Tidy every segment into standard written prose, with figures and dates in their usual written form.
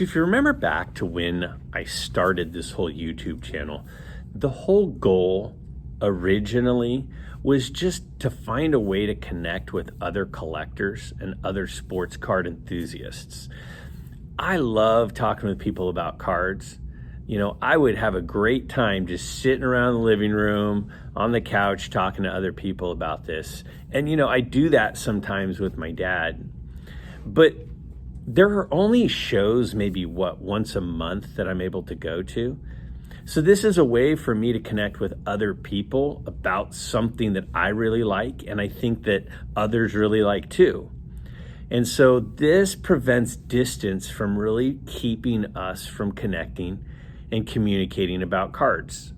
So if you remember back to when I started this whole YouTube channel, the whole goal originally was just to find a way to connect with other collectors and other sports card enthusiasts. I love talking with people about cards. You know, I would have a great time just sitting around the living room on the couch talking to other people about this. And, you know, I do that sometimes with my dad. But there are only shows maybe once a month that I'm able to go to. So this is a way for me to connect with other people about something that I really like and I think that others really like too. And so this prevents distance from really keeping us from connecting and communicating about cards.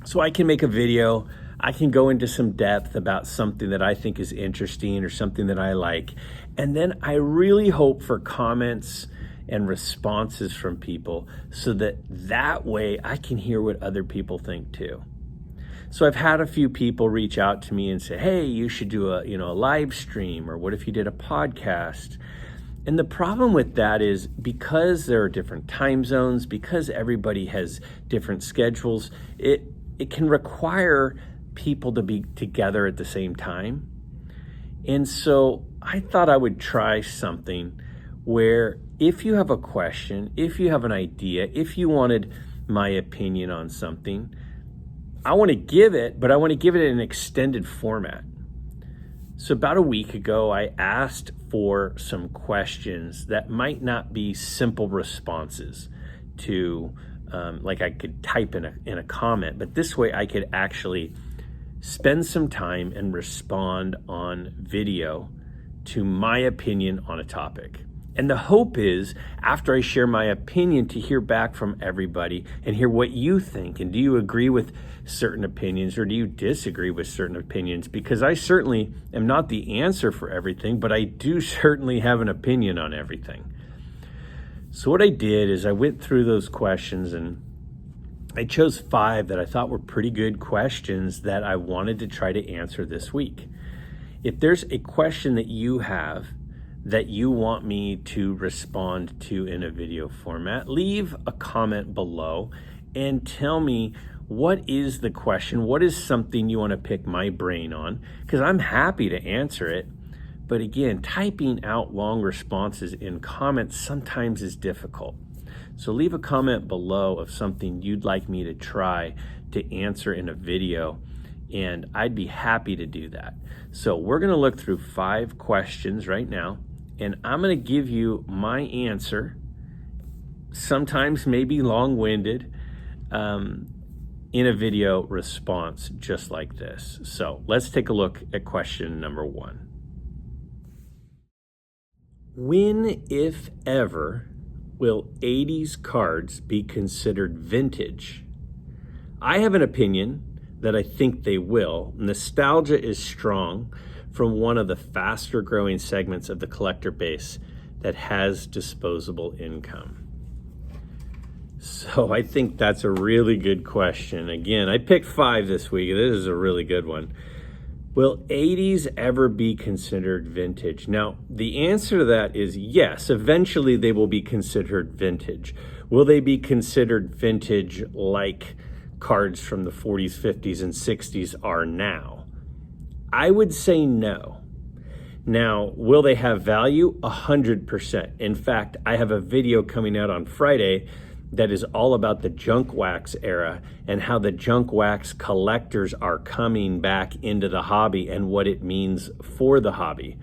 So I can make a video, I can go into some depth about something that I think is interesting or something that I like. And then I really hope for comments and responses from people so that way I can hear what other people think too. So I've had a few people reach out to me and say, hey, you should do a live stream, or what if you did a podcast? And the problem with that is because there are different time zones, because everybody has different schedules, it can require people to be together at the same time. And so I thought I would try something where if you have a question, if you have an idea, if you wanted my opinion on something, I want to give it, but I want to give it in an extended format. So about a week ago, I asked for some questions that might not be simple responses to, like I could type in a comment, but this way I could actually spend some time and respond on video to my opinion on a topic. And the hope is, after I share my opinion, to hear back from everybody and hear what you think. And do you agree with certain opinions, or do you disagree with certain opinions? Because I certainly am not the answer for everything, but I do certainly have an opinion on everything. So what I did is I went through those questions and I chose 5 that I thought were pretty good questions that I wanted to try to answer this week. If there's a question that you have that you want me to respond to in a video format, leave a comment below and tell me what is the question, what is something you want to pick my brain on, because I'm happy to answer it. But again, typing out long responses in comments sometimes is difficult. So leave a comment below of something you'd like me to try to answer in a video, and I'd be happy to do that. So we're going to look through 5 questions right now, and I'm going to give you my answer, sometimes maybe long-winded, in a video response just like this. So let's take a look at question number 1. When, if ever, will 80s cards be considered vintage? I have an opinion that I think they will. Nostalgia is strong from one of the faster growing segments of the collector base that has disposable income. So I think that's a really good question. Again, I picked 5 this week. This is a really good one. Will 80s ever be considered vintage? Now, the answer to that is yes. Eventually they will be considered vintage. Will they be considered vintage like cards from the 40s, 50s, and 60s are now? I would say no. Now, will they have value? 100%. In fact, I have a video coming out on Friday that is all about the junk wax era and how the junk wax collectors are coming back into the hobby and what it means for the hobby.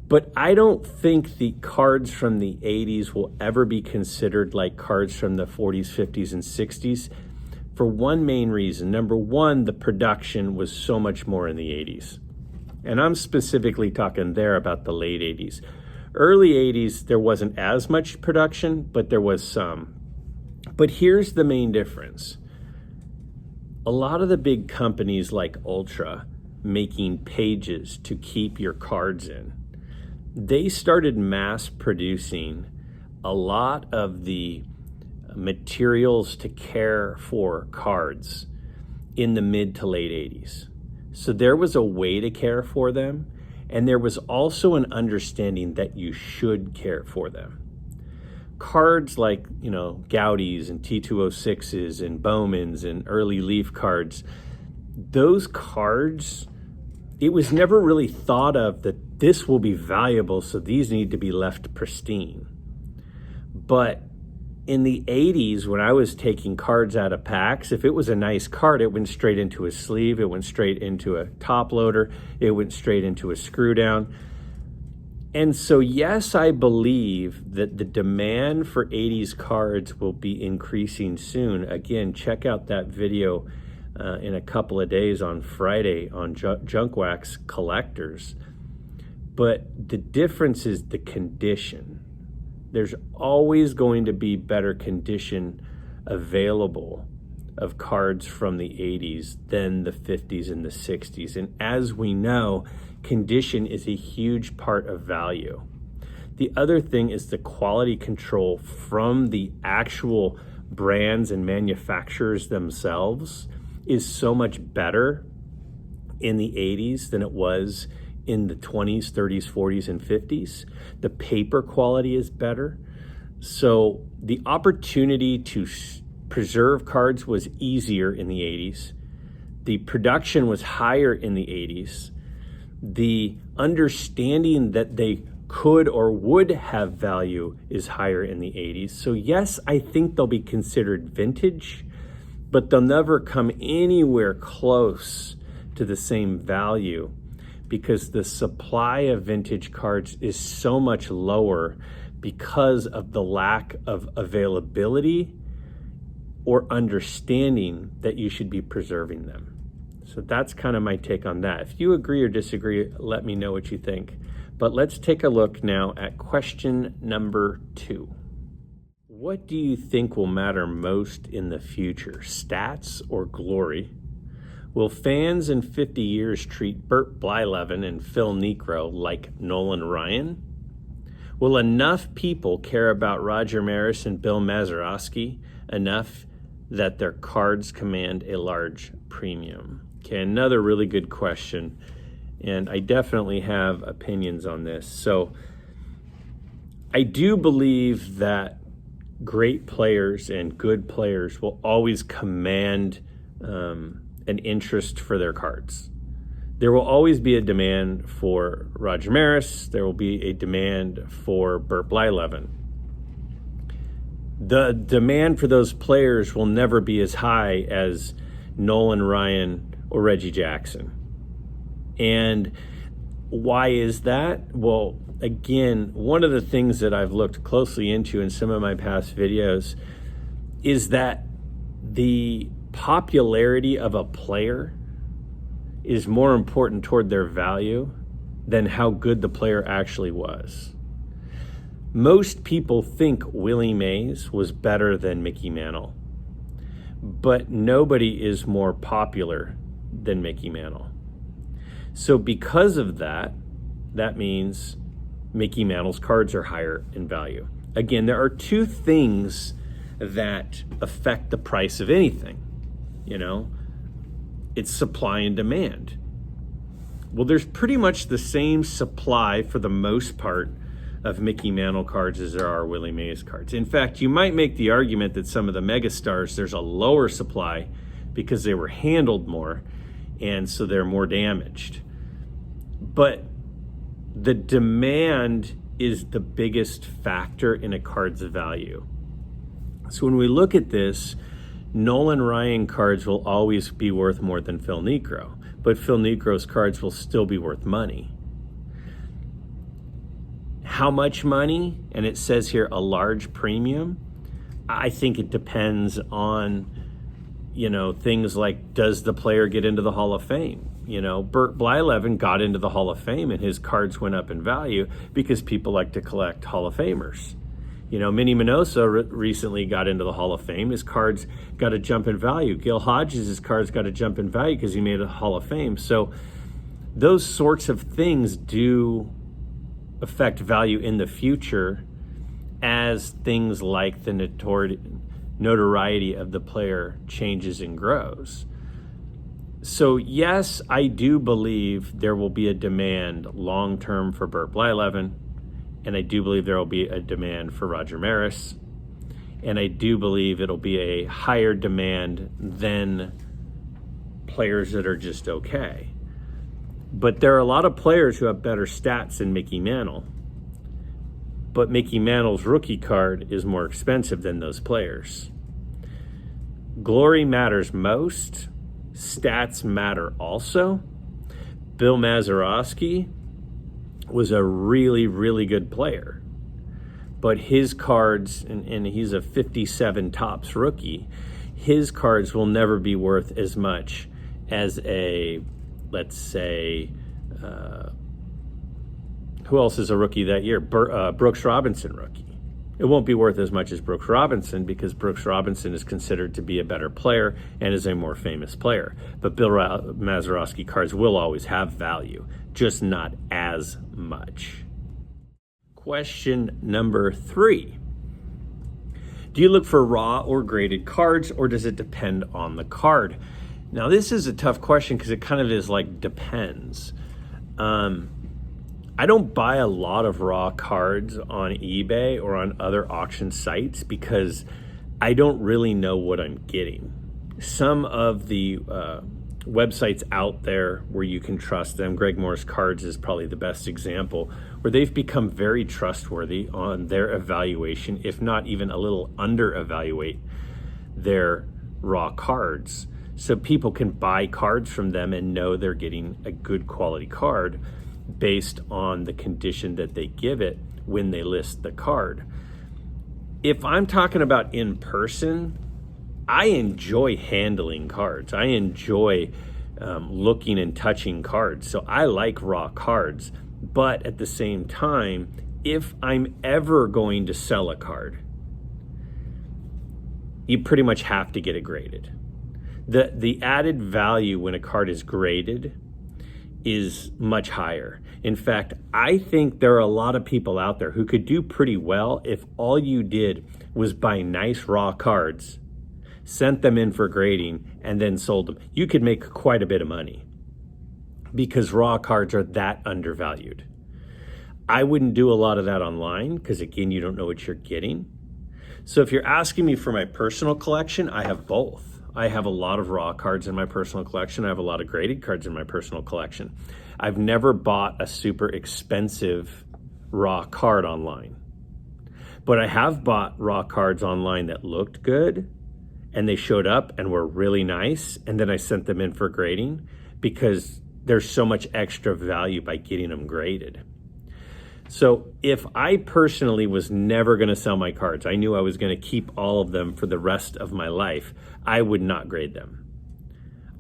But I don't think the cards from the 80s will ever be considered like cards from the 40s, 50s, and 60s for one main reason. Number one, the production was so much more in the 80s. And I'm specifically talking there about the late 80s. Early 80s, there wasn't as much production, but there was some. But here's the main difference. A lot of the big companies like Ultra, making pages to keep your cards in, they started mass producing a lot of the materials to care for cards in the mid to late 80s. So there was a way to care for them, and there was also an understanding that you should care for them. cards like, Gaudi's and T206s and Bowman's and early Leaf cards, those cards, it was never really thought of that this will be valuable, so these need to be left pristine. But in the 80s, when I was taking cards out of packs, if it was a nice card, it went straight into a sleeve, it went straight into a top loader, it went straight into a screw down. And so, yes, I believe that the demand for 80s cards will be increasing soon. Again, check out that video in a couple of days on Friday on Junk Wax Collectors. But the difference is the condition. There's always going to be better condition available of cards from the 80s than the 50s and the 60s. And as we know, condition is a huge part of value. The other thing is the quality control from the actual brands and manufacturers themselves is so much better in the 80s than it was in the 20s, 30s, 40s, and 50s. The paper quality is better. So the opportunity to preserve cards was easier in the 80s. The production was higher in the 80s. The understanding that they could or would have value is higher in the 80s. So yes, I think they'll be considered vintage, but they'll never come anywhere close to the same value because the supply of vintage cards is so much lower because of the lack of availability or understanding that you should be preserving them. So that's kind of my take on that. If you agree or disagree, let me know what you think. But let's take a look now at question number 2. What do you think will matter most in the future, stats or glory? Will fans in 50 years treat Bert Blyleven and Phil Niekro like Nolan Ryan? Will enough people care about Roger Maris and Bill Mazeroski enough that their cards command a large premium? Okay, another really good question, and I definitely have opinions on this. So I do believe that great players and good players will always command an interest for their cards. There will always be a demand for Roger Maris. There will be a demand for Bert Blyleven. The demand for those players will never be as high as Nolan Ryan or Reggie Jackson. And why is that? Well, again, one of the things that I've looked closely into in some of my past videos is that the popularity of a player is more important toward their value than how good the player actually was. Most people think Willie Mays was better than Mickey Mantle, but nobody is more popular than Mickey Mantle. So because of that, that means Mickey Mantle's cards are higher in value. Again, there are two things that affect the price of anything. It's supply and demand. Well, there's pretty much the same supply for the most part of Mickey Mantle cards as there are Willie Mays cards. In fact, you might make the argument that some of the megastars, there's a lower supply because they were handled more, and so they're more damaged. But the demand is the biggest factor in a card's value. So when we look at this, Nolan Ryan cards will always be worth more than Phil Niekro, but Phil Niekro's cards will still be worth money. How much money? And it says here a large premium. I think it depends on, things like, does the player get into the Hall of Fame? Bert Blyleven got into the Hall of Fame and his cards went up in value because people like to collect Hall of Famers. Minnie Minoso recently got into the Hall of Fame. His cards got a jump in value. Gil Hodges, his cards got a jump in value because he made a Hall of Fame. So those sorts of things do affect value in the future as things like the notoriety of the player changes and grows. So yes, I do believe there will be a demand long-term for Bert Blyleven and I do believe there will be a demand for Roger Maris, and I do believe it'll be a higher demand than players that are just okay. But there are a lot of players who have better stats than Mickey Mantle. But Mickey Mantle's rookie card is more expensive than those players. Glory matters most. Stats matter also. Bill Mazeroski was a really, really good player. But his cards, and he's a 57 tops rookie, his cards will never be worth as much as a, let's say, who else is a rookie that year? Brooks Robinson rookie. It won't be worth as much as Brooks Robinson because Brooks Robinson is considered to be a better player and is a more famous player. But Bill Mazeroski cards will always have value, just not as much. Question number 3. Do you look for raw or graded cards, or does it depend on the card? Now, this is a tough question because it kind of is like depends. I don't buy a lot of raw cards on eBay or on other auction sites because I don't really know what I'm getting. Some of the websites out there where you can trust them, Greg Morris Cards is probably the best example, where they've become very trustworthy on their evaluation, if not even a little under-evaluate their raw cards. So people can buy cards from them and know they're getting a good quality card based on the condition that they give it when they list the card. If I'm talking about in person, I enjoy handling cards. I enjoy looking and touching cards. So I like raw cards. But at the same time, if I'm ever going to sell a card, you pretty much have to get it graded. The added value when a card is graded is much higher. In fact, I think there are a lot of people out there who could do pretty well if all you did was buy nice raw cards, sent them in for grading, and then sold them. You could make quite a bit of money because raw cards are that undervalued. I wouldn't do a lot of that online because, again, you don't know what you're getting. So if you're asking me for my personal collection, I have both. I have a lot of raw cards in my personal collection. I have a lot of graded cards in my personal collection. I've never bought a super expensive raw card online. But I have bought raw cards online that looked good and they showed up and were really nice, and then I sent them in for grading because there's so much extra value by getting them graded. So if I personally was never going to sell my cards, I knew I was going to keep all of them for the rest of my life, I would not grade them.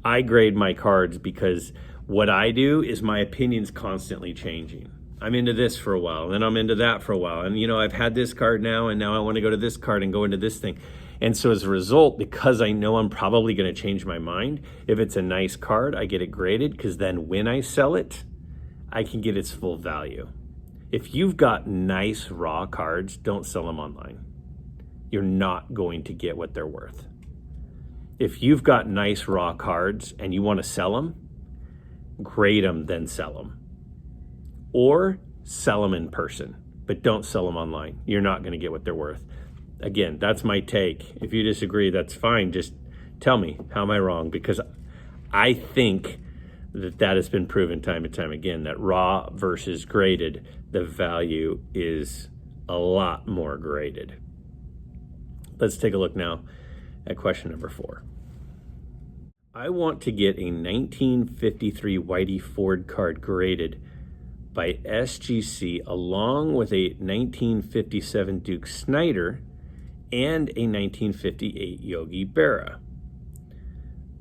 I grade my cards because what I do is my opinion's constantly changing. I'm into this for a while, and then I'm into that for a while. And, I've had this card now, and now I want to go to this card and go into this thing. And so as a result, because I know I'm probably going to change my mind, if it's a nice card, I get it graded because then when I sell it, I can get its full value. If you've got nice raw cards, don't sell them online. You're not going to get what they're worth. If you've got nice raw cards and you want to sell them, grade them, then sell them. Or sell them in person, but don't sell them online. You're not going to get what they're worth. Again, that's my take. If you disagree, that's fine. Just tell me, how am I wrong? Because I think that has been proven time and time again, that raw versus graded, the value is a lot more graded. Let's take a look now at question number 4. I want to get a 1953 Whitey Ford card graded by SGC along with a 1957 Duke Snider and a 1958 Yogi Berra.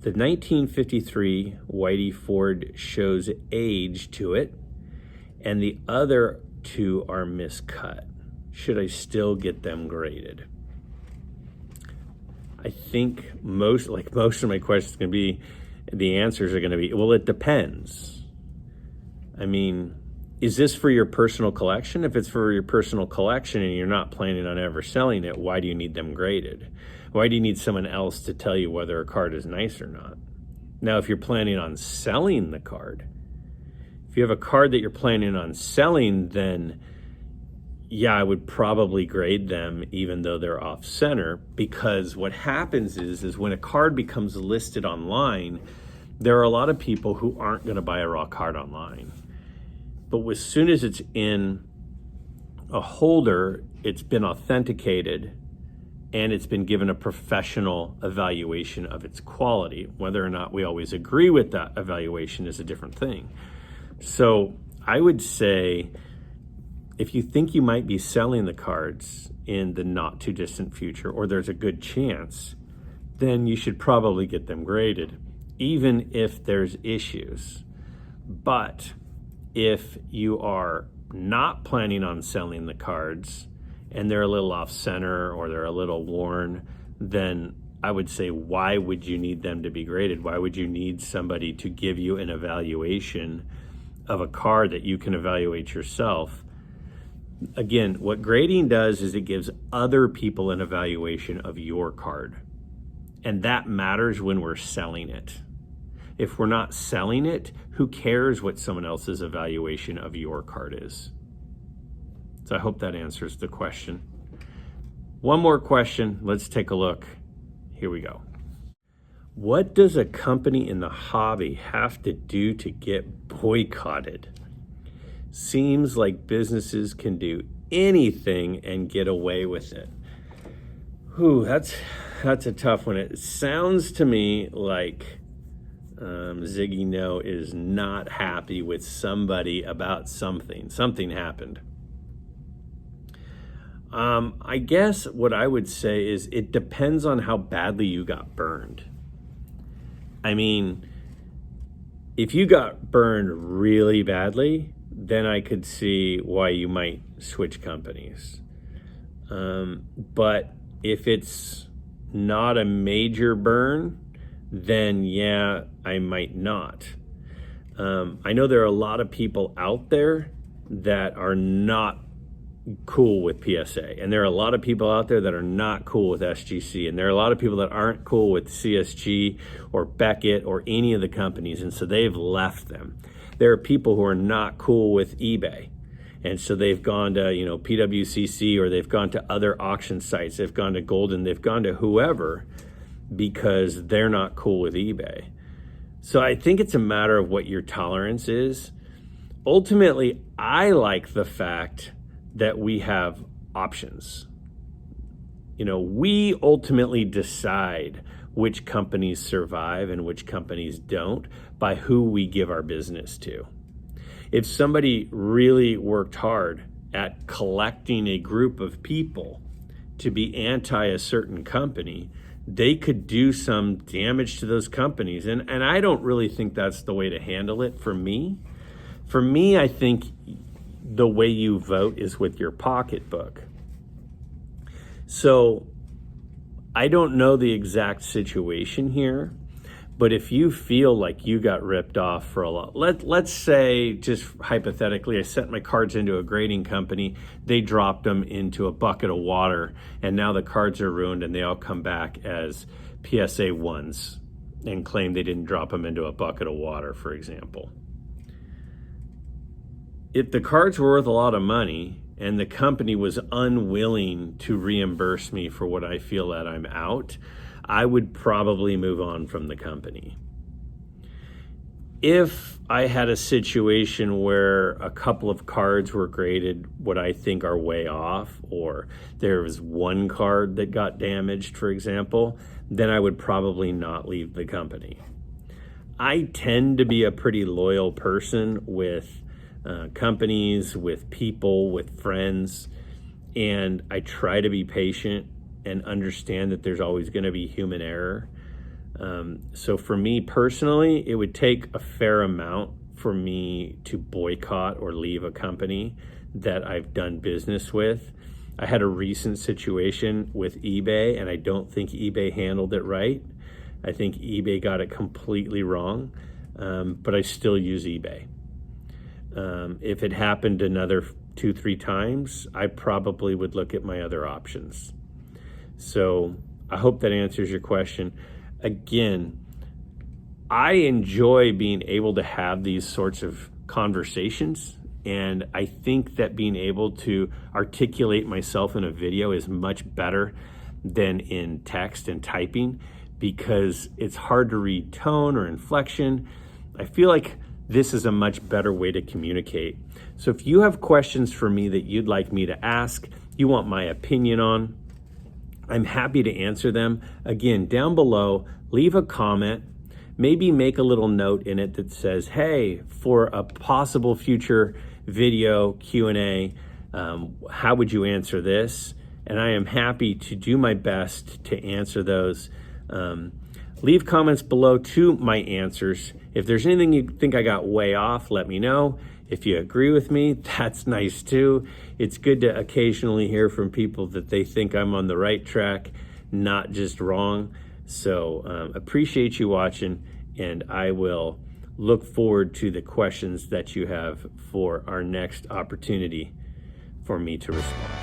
The 1953 Whitey Ford shows age to it, and the other two are miscut. Should I still get them graded? I think most of my questions are going to be, the answers are going to be, well, it depends. I mean, is this for your personal collection? If it's for your personal collection and you're not planning on ever selling it, why do you need them graded? Why do you need someone else to tell you whether a card is nice or not? Now, if you're planning on selling the card, if you have a card that you're planning on selling, then yeah, I would probably grade them even though they're off center, because what happens is when a card becomes listed online, there are a lot of people who aren't going to buy a raw card online. But as soon as it's in a holder, it's been authenticated and it's been given a professional evaluation of its quality. Whether or not we always agree with that evaluation is a different thing. So I would say, if you think you might be selling the cards in the not too distant future, or there's a good chance, then you should probably get them graded, even if there's issues. But if you are not planning on selling the cards and they're a little off center or they're a little worn, then I would say, why would you need them to be graded? Why would you need somebody to give you an evaluation of a card that you can evaluate yourself? Again, what grading does is it gives other people an evaluation of your card. And that matters when we're selling it. If we're not selling it, who cares what someone else's evaluation of your card is? So I hope that answers the question. One more question. Let's take a look. Here we go. What does a company in the hobby have to do to get boycotted? Seems like businesses can do anything and get away with it. Whew, that's a tough one. It sounds to me like Ziggy No is not happy with somebody about something. Something happened. I guess what I would say is it depends on how badly you got burned. I mean, if you got burned really badly, then I could see why you might switch companies. But if it's not a major burn, then yeah, I might not. I know there are a lot of people out there that are not cool with PSA, and there are a lot of people out there that are not cool with SGC, and there are a lot of people that aren't cool with CSG or Beckett or any of the companies, and so they've left them. There are people who are not cool with eBay, and so they've gone to, PWCC, or they've gone to other auction sites, they've gone to Golden, they've gone to whoever, because they're not cool with eBay. So I think it's a matter of what your tolerance is. Ultimately, I like the fact that we have options. We ultimately decide which companies survive and which companies don't by who we give our business to. If somebody really worked hard at collecting a group of people to be anti a certain company, they could do some damage to those companies. And I don't really think that's the way to handle it for me. For me, I think the way you vote is with your pocketbook. So I don't know the exact situation here, but if you feel like you got ripped off for a lot, let's say, just hypothetically, I sent my cards into a grading company, they dropped them into a bucket of water, and now the cards are ruined and they all come back as PSA 1s and claim they didn't drop them into a bucket of water, for example. If the cards were worth a lot of money and the company was unwilling to reimburse me for what I feel that I'm out, I would probably move on from the company. If I had a situation where a couple of cards were graded what I think are way off, or there was one card that got damaged, for example, then I would probably not leave the company. I tend to be a pretty loyal person with companies, with people, with friends, and I try to be patient and understand that there's always going to be human error. So for me personally, it would take a fair amount for me to boycott or leave a company that I've done business with. I had a recent situation with eBay, and I don't think eBay handled it right. I think eBay got it completely wrong, but I still use eBay. If it happened another 2-3 times, I probably would look at my other options. So I hope that answers your question. Again, I enjoy being able to have these sorts of conversations And I think that being able to articulate myself in a video is much better than in text and typing, because it's hard to read tone or inflection. I feel like this is a much better way to communicate. So if you have questions for me that you'd like me to ask, you want my opinion on, I'm happy to answer them. Again, down below, leave a comment, maybe make a little note in it that says, hey, for a possible future video Q&A, how would you answer this? And I am happy to do my best to answer those. Leave comments below to my answers. If there's anything you think I got way off, let me know. If you agree with me, that's nice too. It's good to occasionally hear from people that they think I'm on the right track, not just wrong. So appreciate you watching, and I will look forward to the questions that you have for our next opportunity for me to respond.